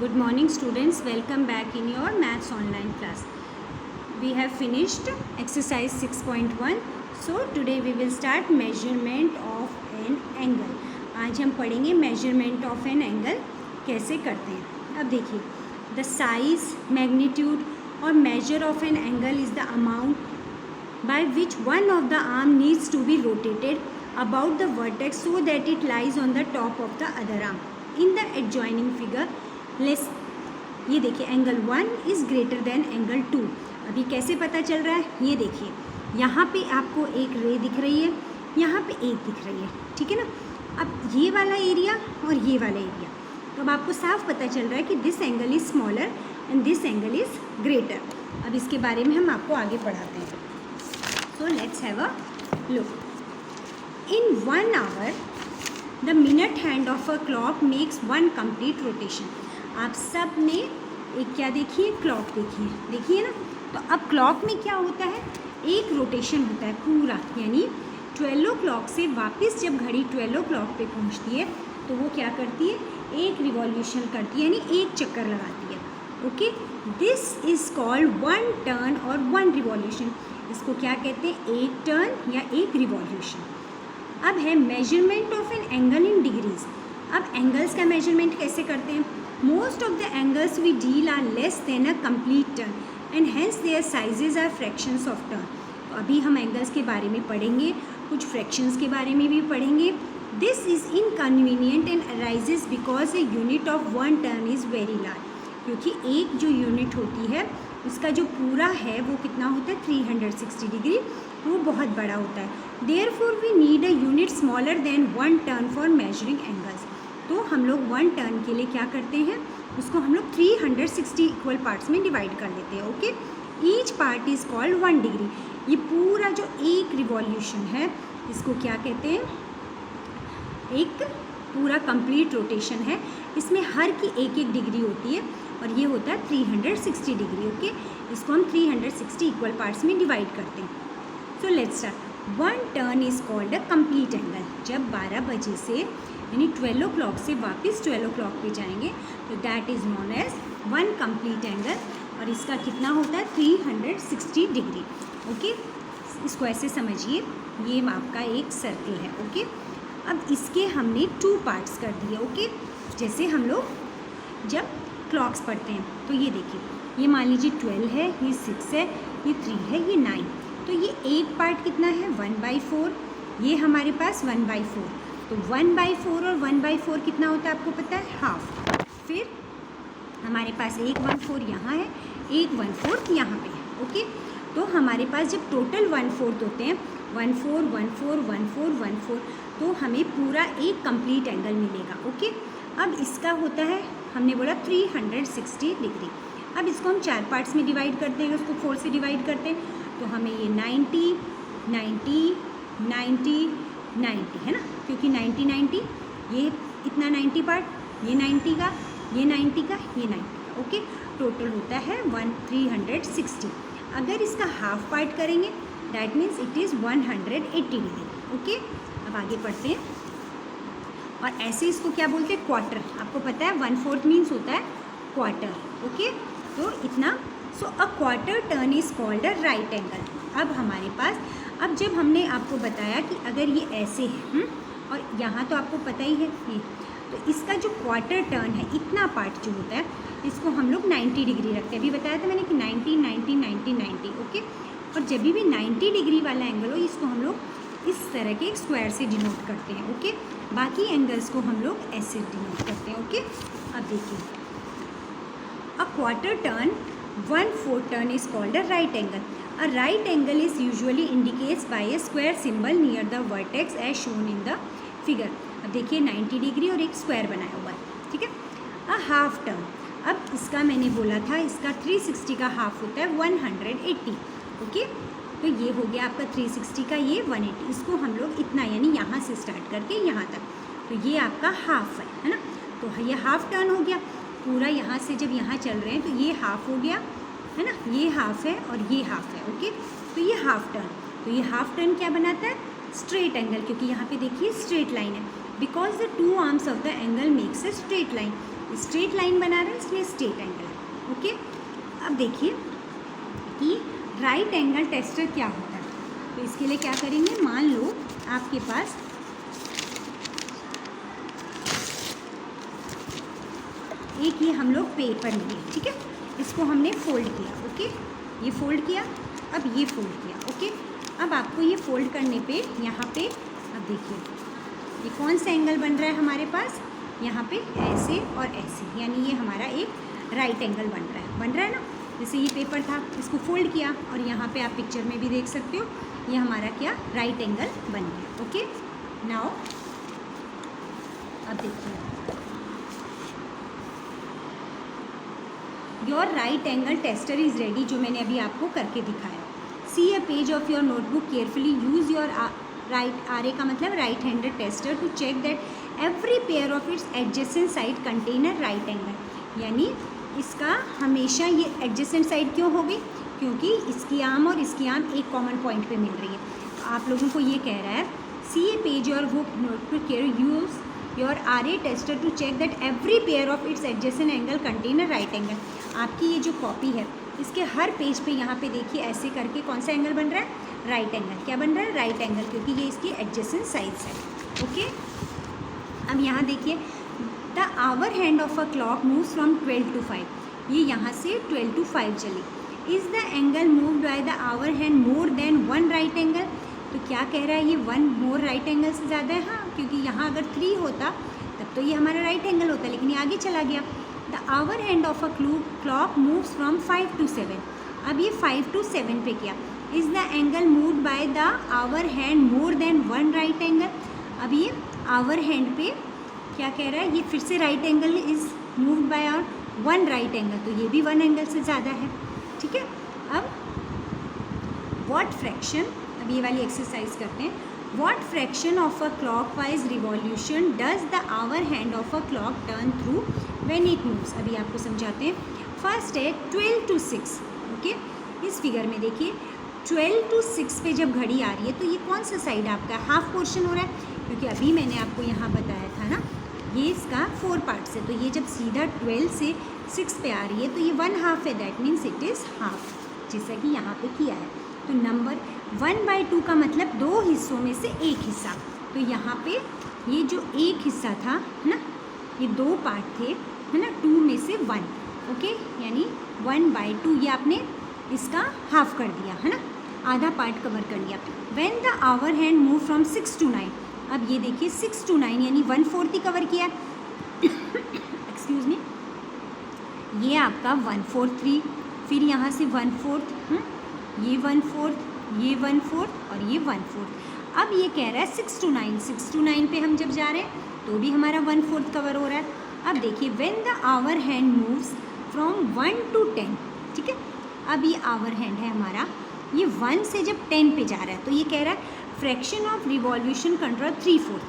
Good morning students, welcome back in your maths online class. We have finished exercise 6.1. So today we will start measurement of an angle. आज हम पढ़ेंगे measurement of an angle कैसे करते हैं. अब देखिए, the size, magnitude or measure of an angle is the amount by which one of the arm needs to be rotated about the vertex so that it lies on the top of the other arm. In the adjoining figure, less ये देखिए angle 1 is greater than angle 2. अभी कैसे पता चल रहा है, ये देखिए यहाँ पे आपको एक रे दिख रही है, यहाँ पे एक दिख रही है, ठीक है ना. अब ये वाला एरिया और ये वाला एरिया, तो अब आपको साफ पता चल रहा है कि this angle is smaller and this angle is greater. अब इसके बारे में हम आपको आगे पढ़ाते हैं. So let's have a look. In 1 hour the minute hand of a clock makes 1 complete rotation. आप सब ने एक क्या देखिए, क्लॉक देखिए ना. तो अब क्लॉक में क्या होता है, एक रोटेशन होता है पूरा, यानी 12 o'clock से वापस जब घड़ी 12 o'clock पे पहुंचती है तो वो क्या करती है, एक रिवॉल्यूशन करती है, यानी एक चक्कर लगाती है. Okay, this is called 1 turn और 1 रिवॉल्यूशन. इसको क्या कहते हैं, एक टर्न या एक रिवॉल्यूशन. अब है measurement of an angle in degrees. अब एंगल्स का मेजरमेंट कैसे करते हैं. Most of the angles we deal are less than a complete turn and hence their sizes are fractions of turn. तो अभी हम एंगल्स के बारे में पढ़ेंगे, कुछ फ्रैक्शंस के बारे में भी पढ़ेंगे. This is inconvenient and arises because a unit of 1 turn is very large. क्योंकि एक जो यूनिट होती है उसका जो पूरा है वो कितना होता है, 360 डिग्री, वो बहुत बड़ा होता है. Therefore we need a unit smaller than 1 turn for measuring angles. तो हम लोग 1 टर्न के लिए क्या करते हैं, उसको हम लोग 360 इक्वल पार्ट्स में डिवाइड कर लेते हैं. Okay, each part is called 1 degree. ये पूरा जो एक रिवॉल्यूशन है इसको क्या कहते हैं, एक पूरा कंप्लीट रोटेशन है. इसमें हर की एक एक डिग्री होती है और ये होता है 360 डिग्री. ओके, इसको हम 360 इक्वल पार्ट्स में डिवाइड करते हैं. So let's start. 1 turn is called a complete angle. जब 12 बजे से यानी 12 o'clock से वापस 12 o'clock पे जाएंगे तो that is known as 1 complete angle. और इसका कितना होता है, 360 डिग्री. ओके, इसको ऐसे समझिए, ये आपका एक सर्कल है. ओके, अब इसके हमने 2 पार्ट्स कर दिए. ओके, जैसे हम लोग जब क्लॉक्स पढ़ते हैं तो ये देखिए, ये मान लीजिए 12 है, ये 6 है, ये 3 है, ये 9. तो ये एक पार्ट कितना है, 1/4. ये हमारे पास 1/4. तो 1/4 और 1/4 कितना होता है आपको पता है, हाफ. फिर हमारे पास 1/4 यहाँ है, 1/4 यहाँ पे है. ओके, तो हमारे पास जब टोटल 1/4 होते हैं, 1/4 1/4 1/4 1/4, तो हमें पूरा एक कंप्लीट एंगल मिलेगा. ओके, अब इसका होता है, हमने बोला 360 डिग्री. अब इसको हम 4 पार्ट्स में डिवाइड करते हैं, उसको 4 से डिवाइड करते हैं तो हमें ये 90 90 90 90 है ना, क्योंकि 90 90, ये इतना 90 पार्ट, ये 90 का, ये 90 का, ये 90 का. ओके, टोटल होता है 360. अगर इसका हाफ पार्ट करेंगे that means it is 180 degree. Okay, अब आगे पढ़ते हैं. और ऐसे इसको क्या बोलते हैं, क्वार्टर. आपको पता है 1/4 मीन्स होता है क्वार्टर. ओके, तो इतना. So a quarter turn is called a right angle. अब हमारे पास, अब जब हमने आपको बताया कि अगर ये ऐसे है और यहाँ तो आपको पता ही है ये, तो इसका जो क्वार्टर टर्न है, इतना पार्ट जो होता है, इसको हम लोग 90 डिग्री रखते हैं. अभी बताया था मैंने कि 90 90 90 90. ओके, और जब भी 90 डिग्री वाला एंगल हो, इसको हम लोग इस तरह के एक स्क्वायर से डिनोट करते हैं. ओके, बाकी एंगल्स को हम लोग ऐसे डिनोट करते हैं. ओके, अब देखिए, अ quarter turn 1/4 turn is called a right angle. A right angle is usually indicates by a square symbol near the vertex as shown in the figure. अब देखिए 90 डिग्री और एक स्क्वायर बनाया हुआ है, ठीक है. अ हाफ टर्न, अब इसका मैंने बोला था, इसका 360 का हाफ होता है 180. ओके, तो ये हो गया आपका 360 का, ये 180. इसको हम लोग इतना, यानी यहाँ से स्टार्ट करके यहाँ तक, तो ये आपका हाफ है ना. तो ये हाफ टर्न हो गया पूरा. यहाँ से जब यहाँ चल रहे हैं तो ये हाफ हो गया, है ना, ये हाफ है और ये हाफ है. ओके, तो ये हाफ टर्न. तो ये हाफ टर्न क्या बनाता है, स्ट्रेट एंगल, क्योंकि यहाँ पे देखिए स्ट्रेट लाइन है. Because the 2 arms of the angle makes a straight line. Straight line बना रहे हैं इसलिए स्ट्रेट एंगल है। ओके, अब देखिए कि राइट एंगल टेस्टर क्या होता है। तो इसके लिए क्या करेंगे, मान लो आपके पास एक ये हम लोग पेपर लिए, ठीक है, इसको हमने फोल्ड किया। ओके, ये फोल्ड किया, अब ये फोल्ड किया। ओके, अब आपको ये फोल्ड करने पे यहाँ पे अब देखिए ये कौन सा एंगल बन रहा है हमारे पास, यहाँ पे ऐसे और ऐसे, यानी ये हमारा एक राइट एंगल बन रहा है ना। जैसे ये पेपर था, इसको फोल्ड किया और यहाँ पे आप पिक्चर में भी देख सकते हो ये हमारा क्या राइट एंगल बन गया। ओके, नाउ अब देखिए your right angle tester is ready, जो मैंने अभी आपको करके दिखाया। See a page of your notebook carefully, use your right R A का मतलब right handed tester to check that every pair of its adjacent side contain a right angle. यानी इसका हमेशा ये एडजेसेंट साइड क्यों होगी, क्योंकि इसकी आर्म और इसकी आर्म एक कॉमन पॉइंट पे मिल रही है। तो आप लोगों को ये कह रहा है सी ए पेज और वो notebook care use your R A tester to check that every pair of its adjacent angles contain a right angle. आपकी ये जो कॉपी है इसके हर पेज पे यहाँ पे देखिए ऐसे करके कौन सा एंगल बन रहा है, राइट एंगल। क्या बन रहा है, राइट एंगल, क्योंकि ये इसकी एडजेसेंट साइड्स है। ओके, अब यहाँ देखिए the hour hand of a clock moves from 12 to 5, ये यहाँ से 12 to 5 चली। Is the angle moved by the hour hand more than one right angle, तो क्या कह रहा है ये वन मोर राइट एंगल से ज़्यादा है। हाँ, क्योंकि यहाँ अगर 3 होता तब तो ये हमारा राइट एंगल होता, लेकिन ये आगे चला गया। The hour hand of a clock moves from 5 to 7, अब ये 5 to 7 पे किया। Is the angle moved by the hour hand more than one right angle, अब ये आवर हैंड पे क्या कह रहा है, ये फिर से right angle is moved by hour one right angle, तो ये भी वन एंगल से ज़्यादा है। ठीक है, अब व्हाट फ्रैक्शन, अब ये वाली एक्सरसाइज करते हैं। What fraction of a clockwise revolution does the hour hand of a clock turn through when it moves, अभी आपको समझाते हैं। फर्स्ट है 12 to 6। ओके, इस फिगर में देखिए 12 to 6 पे जब घड़ी आ रही है तो ये कौन सा साइड आपका हाफ पोर्शन हो रहा है, क्योंकि अभी मैंने आपको यहाँ बताया था ना ये इसका 4 पार्ट से, तो ये जब सीधा 12 से 6 पे आ रही है तो ये 1/2 है, that means it is half, जैसा कि यहाँ पे किया है। तो नंबर 1/2 का मतलब 2 हिस्सों में से एक हिस्सा, तो यहाँ पे ये जो एक हिस्सा था है ना, ये 2 पार्ट थे है ना, 2 में से 1। ओके, यानी 1/2 ये आपने इसका हाफ कर दिया है ना, आधा पार्ट कवर कर लिया। When the hour hand move from 6 to 9, अब ये देखिए 6 to 9 यानी 1/4 ही कवर किया। एक्सक्यूज़ मी, ये आपका 1/4 3, फिर यहाँ से 1/4, ये 1/4, ये 1/4 और ये 1/4। अब ये कह रहा है 6 to 9, 6 to 9 पे हम जब जा रहे हैं तो भी हमारा 1/4 कवर हो रहा है। अब देखिए when the hour hand moves from 1 to 10, ठीक है, अब ये आवर हैंड है हमारा, ये 1 से जब 10 पे जा रहा है तो ये कह रहा है फ्रैक्शन ऑफ रिवॉल्यूशन कंट्रोल 3/4।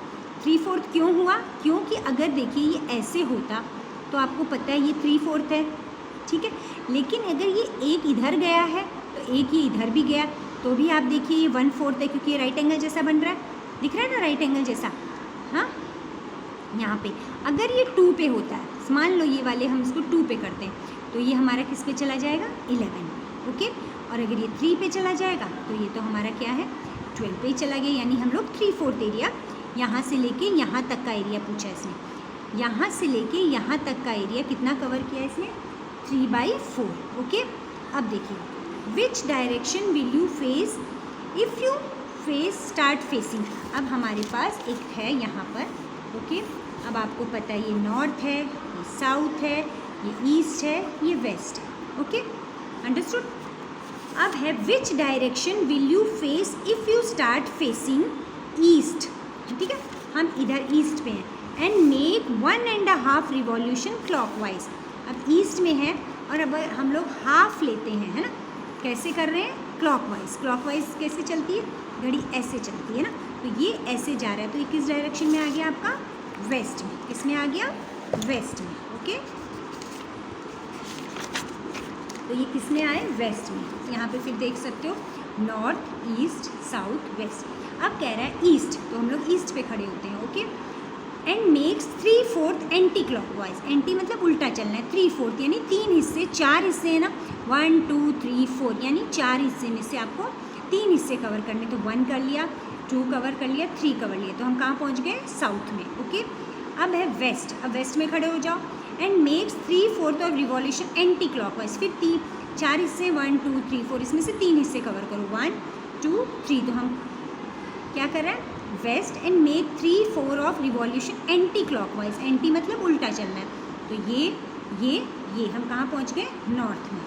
3/4 क्यों हुआ, क्योंकि अगर देखिए ये ऐसे होता तो आपको पता है ये 3/4 है, ठीक है, लेकिन अगर ये एक इधर गया है तो एक ये इधर भी गया तो भी आप देखिए ये 1/4 है, क्योंकि ये राइट एंगल जैसा बन रहा है, दिख रहा है ना राइट एंगल जैसा। हाँ, यहाँ पे अगर ये 2 पे होता है, मान लो ये वाले हम इसको 2 पे करते हैं तो ये हमारा किस पे चला जाएगा, 11। ओके, और अगर ये 3 पे चला जाएगा तो ये तो हमारा क्या है, 12 पे ही चला गया, यानी हम लोग 3/4 एरिया यहाँ से लेके यहाँ तक का एरिया पूछा इसने, यहाँ से लेके यहाँ तक का एरिया कितना कवर किया इसने, 3/4। ओके, अब देखिए which direction will you face if you face start facing, अब हमारे पास एक है यहाँ पर। ओके, अब आपको पता है ये नॉर्थ है, ये साउथ है, ये ईस्ट है, ये वेस्ट है। Okay, understood. अब है which direction will you face if you start facing east, ठीक है, हम इधर ईस्ट पे हैं। एंड मेक 1.5 रिवॉल्यूशन क्लॉकवाइज, अब ईस्ट में है और अब हम लोग हाफ लेते हैं, है ना, कैसे कर रहे हैं, क्लॉकवाइज। क्लॉकवाइज कैसे चलती है, घड़ी ऐसे चलती है ना, तो ये ऐसे जा रहा है, तो ये किस डायरेक्शन में आ गया आपका, वेस्ट में। किसमें आ गया, वेस्ट में। ओके, तो ये किस में आए, वेस्ट में। यहाँ पे फिर देख सकते हो नॉर्थ ईस्ट साउथ वेस्ट। अब कह रहा है ईस्ट, तो हम लोग ईस्ट पे खड़े होते हैं। Okay, and makes 3/4 anti clockwise. Anti मतलब उल्टा चलना है, 3/4 यानी 3 हिस्से, 4 हिस्से है ना, 1 2 3 4 यानी 4 हिस्से में से आपको 3 हिस्से कवर करने। तो 1 कर लिया, 2 कवर कर लिया, 3 कवर लिया, तो हम कहाँ पहुँच गए, साउथ में। ओके, अब है वेस्ट। अब वेस्ट में खड़े हो जाओ। And makes 3/4 of revolution anti clockwise. फिर 4 हिस्से, 1 2 3 4, इसमें से 3 हिस्से कवर करो, 1 2 3। तो हम क्या कर रहे हैं, west. And make 3/4 of revolution anti clockwise. Anti मतलब उल्टा चलना है। तो ये हम कहाँ पहुँच गए, नॉर्थ में।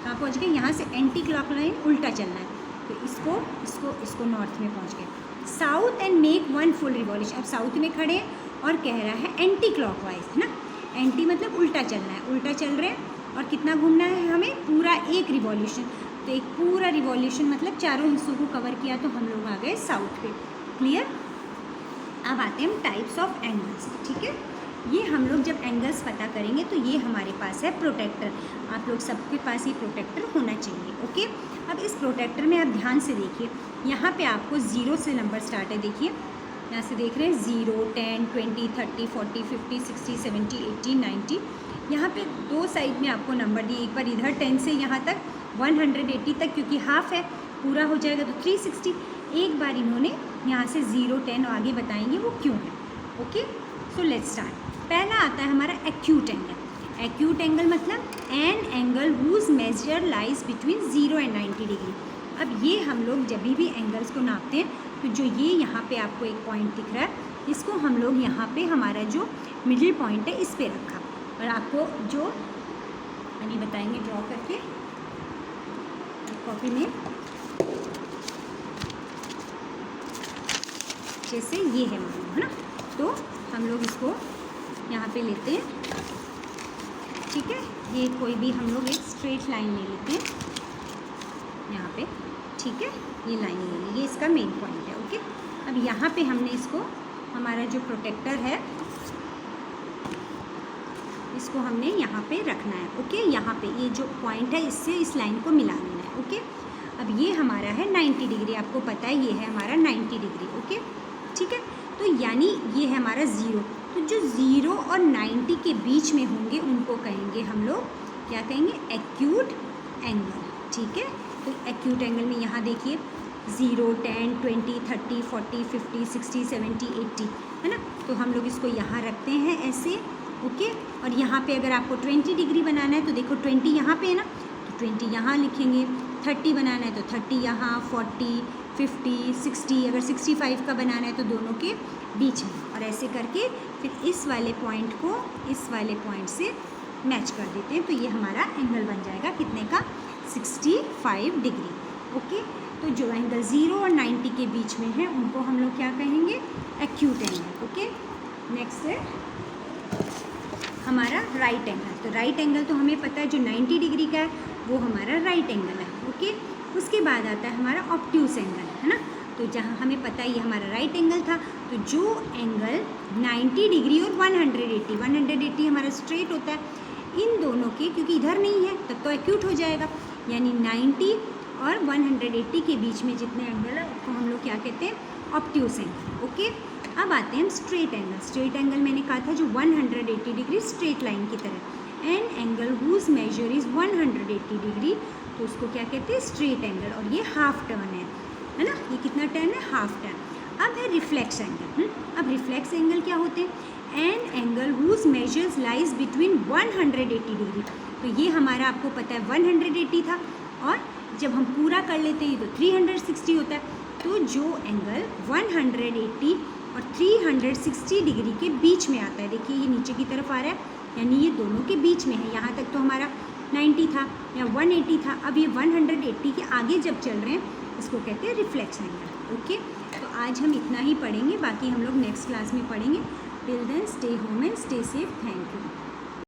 कहाँ पहुँच गए, यहाँ से एंटी क्लॉकवाइज उल्टा चलना है, तो इसको नॉर्थ में पहुँच गए। South and make 1 full revolution. अब साउथ में खड़े हैं और कह रहा है एंटी क्लॉकवाइज, है ना। एंटी मतलब उल्टा चलना है, उल्टा चल रहे हैं और कितना घूमना है हमें, पूरा एक रिवॉल्यूशन। तो एक पूरा रिवॉल्यूशन मतलब चारों हिस्सों को कवर किया, तो हम लोग आ गए साउथ पे। क्लियर। अब आते हैं हम टाइप्स ऑफ एंगल्स। ठीक है, ये हम लोग जब एंगल्स पता करेंगे तो ये हमारे पास है प्रोटेक्टर। आप लोग सबके पास ये प्रोटेक्टर होना चाहिए। ओके, अब इस प्रोटेक्टर में आप ध्यान से देखिए, यहाँ पे आपको 0 से नंबर स्टार्ट है। देखिए यहाँ से देख रहे हैं 0 10 20 30 40 50 60 70 80 90। यहाँ पे दो साइड में आपको नंबर दिए, एक बार इधर 10 से यहाँ तक 180 तक, क्योंकि हाफ है, पूरा हो जाएगा तो 360। एक बार इन्होंने यहाँ से 0 10 आगे बताएंगे वो क्यों है। Okay, so let's start. पहला आता है हमारा एक्यूट एंगल। एक्यूट एंगल मतलब an angle whose measure lies between 0 and 90 degree. अब ये हम लोग जब भी एंगल्स को नापते हैं तो जो ये यहाँ पे आपको एक पॉइंट दिख रहा है, इसको हम लोग यहाँ पे हमारा जो मिडिल पॉइंट है इस पे रखा, और आपको जो अभी बताएंगे ड्रॉ करके कॉपी में। जैसे ये है मानो, है ना, तो हम लोग इसको यहाँ पे लेते हैं। ठीक है, ये कोई भी हम लोग एक स्ट्रेट लाइन ले लेते हैं यहाँ पे। ठीक है, ये लाइन ले ली, ये इसका मेन पॉइंट है। ओके, अब यहाँ पे हमने इसको, हमारा जो प्रोटेक्टर है, इसको हमने यहाँ पे रखना है। ओके, यहाँ पे ये जो पॉइंट है इससे इस लाइन को मिला लेना है। ओके, अब ये हमारा है 90 डिग्री, आपको पता है ये है हमारा 90 डिग्री। ओके, ठीक है, तो यानी ये है हमारा 0। तो जो 0 और 90 के बीच में होंगे उनको कहेंगे हम लोग, क्या कहेंगे, एक्यूट एंगल। ठीक है, तो एक्यूट एंगल में यहाँ देखिए 0 10 20 30 40 50 60 70 80, है ना, तो हम लोग इसको यहाँ रखते हैं ऐसे। ओके, और यहाँ पे अगर आपको 20 डिग्री बनाना है तो देखो 20 यहाँ पे है ना, तो 20 यहाँ लिखेंगे। 30 बनाना है तो 30 यहाँ, 40 50 60, अगर 65 का बनाना है तो दोनों के बीच में, और ऐसे करके फिर इस वाले पॉइंट को इस वाले पॉइंट से मैच कर देते हैं, तो ये हमारा एंगल बन जाएगा कितने का, 65 डिग्री। ओके, तो जो एंगल 0 और 90 के बीच में है उनको हम लोग क्या कहेंगे, एक्यूट एंगल। ओके, नेक्स्ट है हमारा राइट एंगल। तो राइट एंगल तो हमें पता है जो 90 डिग्री का है वो हमारा राइट एंगल है। ओके, उसके बाद आता है हमारा ऑब्ट्यूस एंगल, है ना, तो जहाँ हमें पता है ये हमारा राइट एंगल था, तो जो एंगल 90 डिग्री और 180 हमारा स्ट्रेट होता है, इन दोनों के, क्योंकि इधर नहीं है तब तो एक्यूट हो जाएगा, यानी 90 और 180 के बीच में जितने एंगल है उसको हम लोग क्या कहते हैं, ऑब्ट्यूस एंगल। ओके, अब आते हैं हम स्ट्रेट एंगल। स्ट्रेट एंगल मैंने कहा था जो 180 डिग्री स्ट्रेट लाइन की तरह, an angle whose measure is 180 degree, तो उसको क्या कहते हैं, स्ट्रेट एंगल, और ये हाफ टर्न है ना, ये कितना टर्न है, हाफ टर्न। अब है रिफ्लेक्स एंगल। अब रिफ्लेक्स एंगल क्या होते हैं, an angle whose measures lies between 180 degree, तो ये हमारा आपको पता है 180 था, और जब हम पूरा कर लेते हैं तो 360 होता है, तो जो एंगल 180 और 360 डिग्री के बीच में आता है, देखिए ये नीचे की तरफ आ रहा है, यानी ये दोनों के बीच में है। यहाँ तक तो हमारा 90 था या 180 था, अब ये 180 के आगे जब चल रहे हैं इसको कहते हैं रिफ्लेक्स एंगल। ओके, तो आज हम इतना ही पढ़ेंगे, बाकी हम लोग नेक्स्ट क्लास में पढ़ेंगे। Till then stay home and stay safe. Thank you.